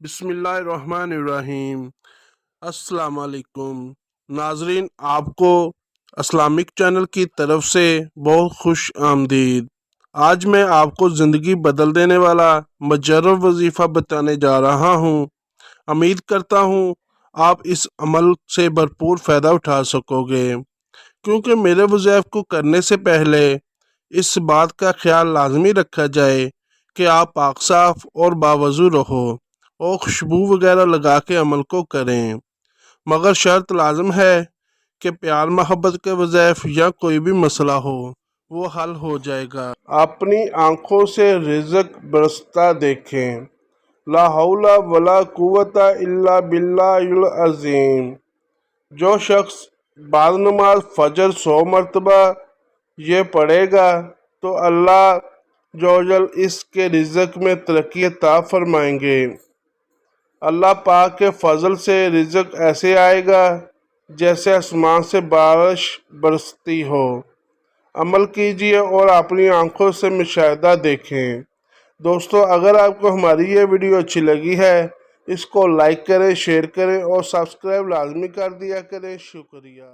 बिस्मिल्लाहिर्रहमानिर्रहीम। अस्सलाम वालेकुम नाजरीन, आपको इस्लामिक चैनल की तरफ से बहुत खुश आमदीद। आज मैं आपको ज़िंदगी बदल देने वाला मुजर्रब वजीफ़ा बताने जा रहा हूँ। उम्मीद करता हूँ आप इस अमल से भरपूर फ़ायदा उठा सकोगे, क्योंकि मेरे वज़ीफ़े को करने से पहले इस बात का ख्याल लाजमी रखा जाए कि आप पाक साफ और बावजू रहो और खुशबू वगैरह लगा के अमल को करें। मगर शर्त लाजम है कि प्यार मोहब्बत के वज़ैफ या कोई भी मसला हो वो हल हो जाएगा। अपनी आंखों से रिज़्क बरसता देखें। ला हौला वला कुव्वता इल्ला बिल्लाहिल अज़ीम। जो शख्स बाद नमाज फजर 100 मरतबा ये पढ़ेगा तो अल्लाह जोजल इसके रिज़्क में तरक्की अता फरमाएंगे। अल्लाह पाक के फजल से रिज़्क ऐसे आएगा जैसे आसमान से बारिश बरसती हो। अमल कीजिए और अपनी आंखों से मुशाहिदा देखें। दोस्तों, अगर आपको हमारी ये वीडियो अच्छी लगी है, इसको लाइक करें, शेयर करें और सब्सक्राइब लाजमी कर दिया करें। शुक्रिया।